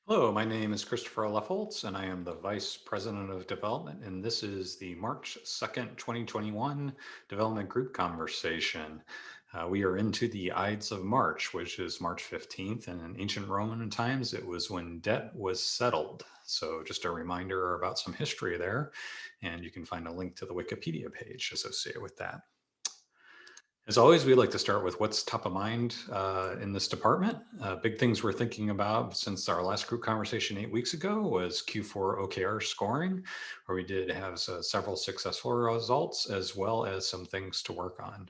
Hello, my name is Christopher Leffoltz, and I am the Vice President of Development, and this is the March 2nd, 2021 Development Group Conversation. We are into the Ides of March, which is March 15th, and in ancient Roman times, it was when debt was settled. So just a reminder about some history there, and you can find a link to the Wikipedia page associated with that. As always, we like to start with what's top of mind in this department. Big things we're thinking about since our last group conversation 8 weeks ago was Q4 OKR scoring, where we did have several successful results as well as some things to work on.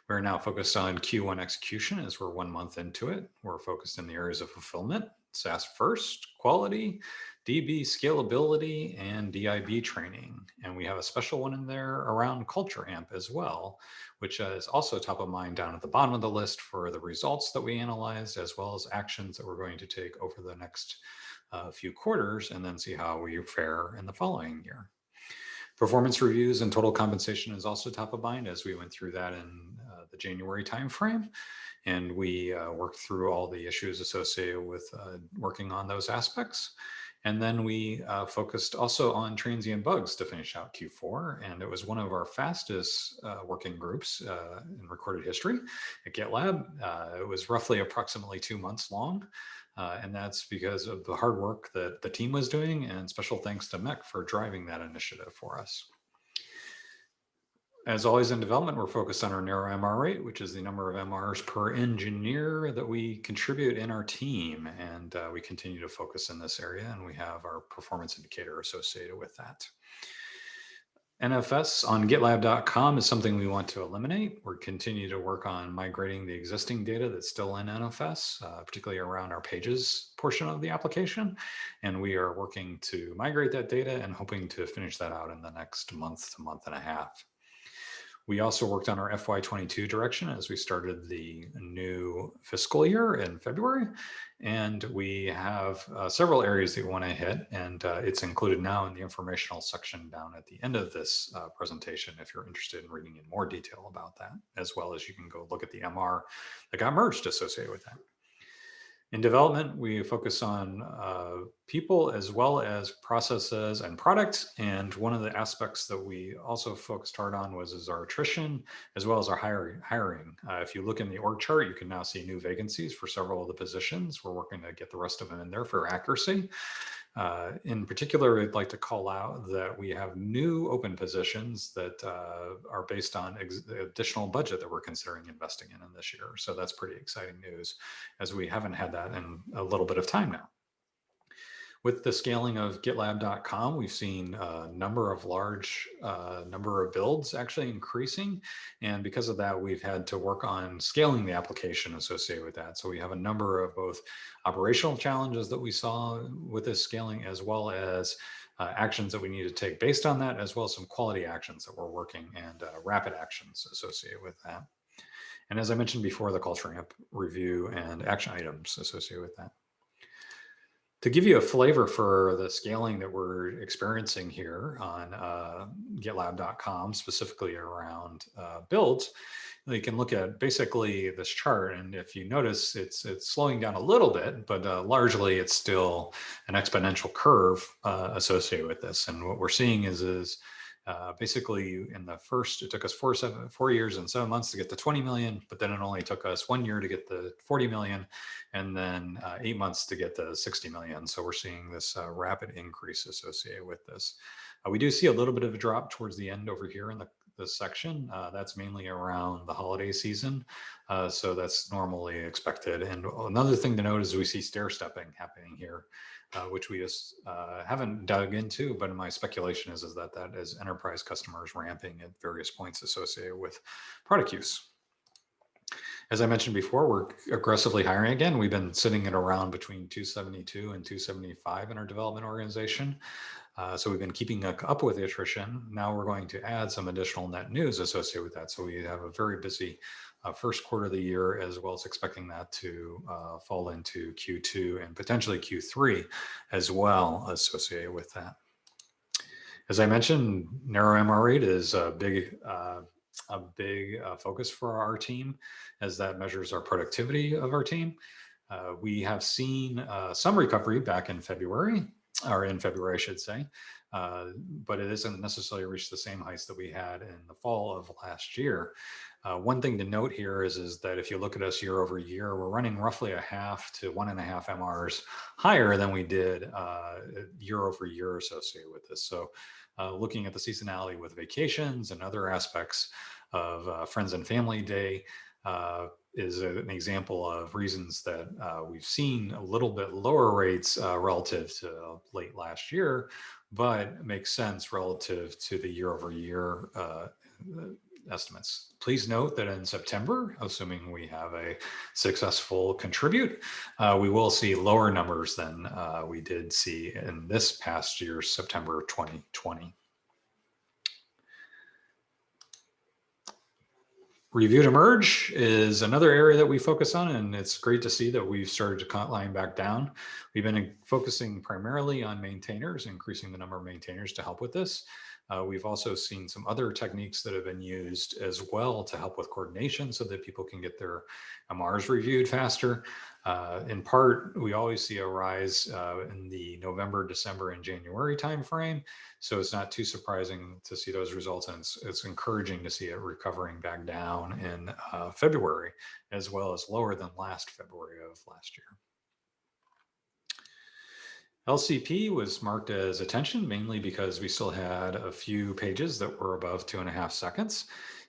We're now focused on Q1 execution as we're 1 month into it. We're focused in the areas of fulfillment, SaaS first, quality, DB scalability, and DIB training. And we have a special one in there around Culture Amp as well, which is also top of mind down at the bottom of the list for the results that we analyzed, as well as actions that we're going to take over the next few quarters, and then see how we fare in the following year. Performance reviews and total compensation is also top of mind as we went through that in the January timeframe. And we worked through all the issues associated with working on those aspects. And then we focused also on transient bugs to finish out Q4. And it was one of our fastest working groups in recorded history at GitLab. It was roughly approximately 2 months long. And that's because of the hard work that the team was doing, and special thanks to Mech for driving that initiative for us. As always in development, we're focused on our narrow MR rate, which is the number of MRs per engineer that we contribute in our team. And we continue to focus in this area, and we have our performance indicator associated with that. NFS on GitLab.com is something we want to eliminate. We're continuing to work on migrating the existing data that's still in NFS, particularly around our pages portion of the application. And we are working to migrate that data and hoping to finish that out in the next month to month and a half. We also worked on our FY22 direction as we started the new fiscal year in February. And we have several areas that we want to hit, and it's included now in the informational section down at the end of this presentation if you're interested in reading in more detail about that, as well as you can go look at the MR that got merged associated with that. In development, we focus on people as well as processes and products. And one of the aspects that we also focused hard on was our attrition, as well as our hiring. If you look in the org chart, you can now see new vacancies for several of the positions. We're working to get the rest of them in there for accuracy. In particular, I'd like to call out that we have new open positions that are based on additional budget that we're considering investing in this year. So that's pretty exciting news, as we haven't had that in a little bit of time now. With the scaling of GitLab.com, we've seen a number of large number of builds actually increasing. And because of that, we've had to work on scaling the application associated with that. So we have a number of both operational challenges that we saw with this scaling, as well as actions that we need to take based on that, as well as some quality actions that we're working and rapid actions associated with that. And as I mentioned before, the Culture Amp review and action items associated with that. To give you a flavor for the scaling that we're experiencing here on GitLab.com, specifically around builds, you can look at basically this chart. And if you notice, it's slowing down a little bit, but largely it's still an exponential curve associated with this. And what we're seeing is basically in the first, it took us 4 years and 7 months to get to 20 million, but then it only took us 1 year to get the 40 million, and then 8 months to get the 60 million. So we're seeing this rapid increase associated with this. We do see a little bit of a drop towards the end over here in this section. That's mainly around the holiday season. So that's normally expected. And another thing to note is we see stair stepping happening here, which we just haven't dug into, but my speculation is that is enterprise customers ramping at various points associated with product use. As I mentioned before, we're aggressively hiring again. We've been sitting at around between 272 and 275 in our development organization. So we've been keeping up with the attrition. Now we're going to add some additional net news associated with that. So we have a very busy first quarter of the year, as well as expecting that to fall into Q2 and potentially Q3 as well associated with that. As I mentioned, narrow MR rate is a big focus for our team, as that measures our productivity of our team. We have seen some recovery back in February, or in February, I should say, but it isn't necessarily reached the same heights that we had in the fall of last year. One thing to note here is that if you look at us year over year, we're running roughly a half to 1.5 MRs higher than we did year over year associated with this. So looking at the seasonality with vacations and other aspects of Friends and Family Day, is an example of reasons that we've seen a little bit lower rates relative to late last year, but makes sense relative to the year over year estimates. Please note that in September, assuming we have a successful contribute, we will see lower numbers than we did see in this past year's September 2020. Review to merge is another area that we focus on, and it's great to see that we've started to cut line back down. We've been focusing primarily on maintainers, increasing the number of maintainers to help with this. We've also seen some other techniques that have been used as well to help with coordination so that people can get their MRs reviewed faster. In part, we always see a rise in the November, December, and January timeframe. So it's not too surprising to see those results, and it's encouraging to see it recovering back down in February, as well as lower than last February of last year. LCP was marked as attention mainly because we still had a few pages that were above 2.5 seconds.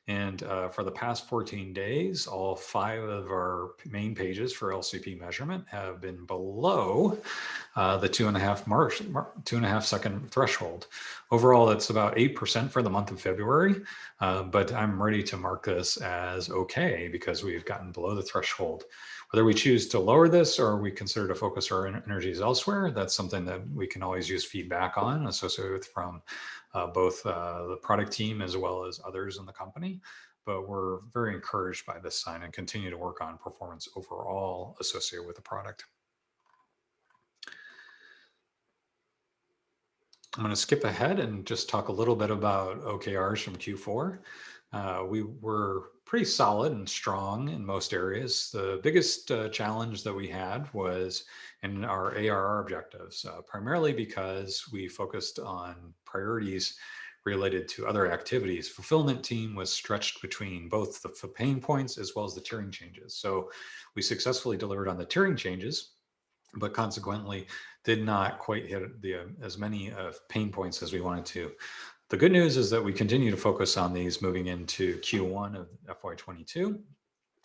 And for the past 14 days, all 5 of our main pages for LCP measurement have been below the 2.5 second threshold. Overall, that's about 8% for the month of February, but I'm ready to mark this as okay because we've gotten below the threshold. Whether we choose to lower this or we consider to focus our energies elsewhere, that's something that we can always use feedback on associated with from both the product team as well as others in the company. But we're very encouraged by this sign and continue to work on performance overall associated with the product. I'm going to skip ahead and just talk a little bit about OKRs from Q4. We were pretty solid and strong in most areas. The biggest challenge that we had was in our ARR objectives, primarily because we focused on priorities related to other activities. Fulfillment team was stretched between both the pain points as well as the tiering changes. So we successfully delivered on the tiering changes, but consequently did not quite hit as many pain points as we wanted to. The good news is that we continue to focus on these moving into Q1 of FY22,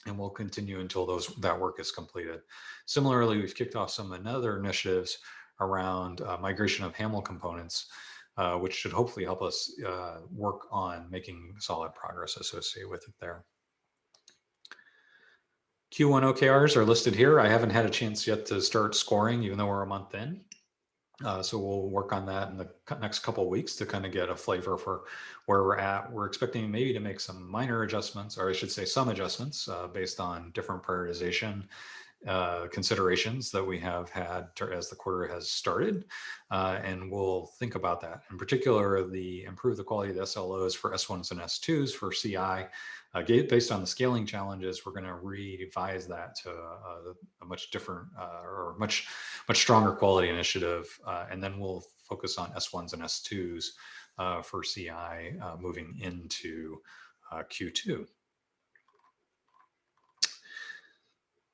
and we'll continue until that work is completed. Similarly, we've kicked off some other initiatives around migration of HAML components, which should hopefully help us work on making solid progress associated with it there. Q1 OKRs are listed here. I haven't had a chance yet to start scoring, even though we're a month in. So we'll work on that in the next couple of weeks to kind of get a flavor for where we're at. We're expecting maybe to make some minor adjustments, or I should say some adjustments based on different prioritization considerations that we have had as the quarter has started. And we'll think about that. In particular, improve the quality of the SLOs for S1s and S2s for CI. Based on the scaling challenges, we're going to revise that to a much different or much stronger quality initiative. And then we'll focus on S1s and S2s for CI moving into Q2.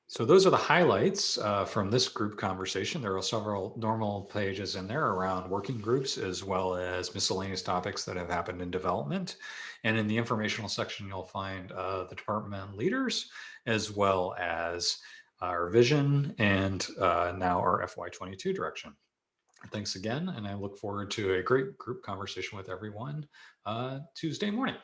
So those are the highlights from this group conversation. There are several normal pages in there around working groups as well as miscellaneous topics that have happened in development. And in the informational section, you'll find the department leaders as well as our vision and now our FY22 direction. Thanks again, and I look forward to a great group conversation with everyone Tuesday morning.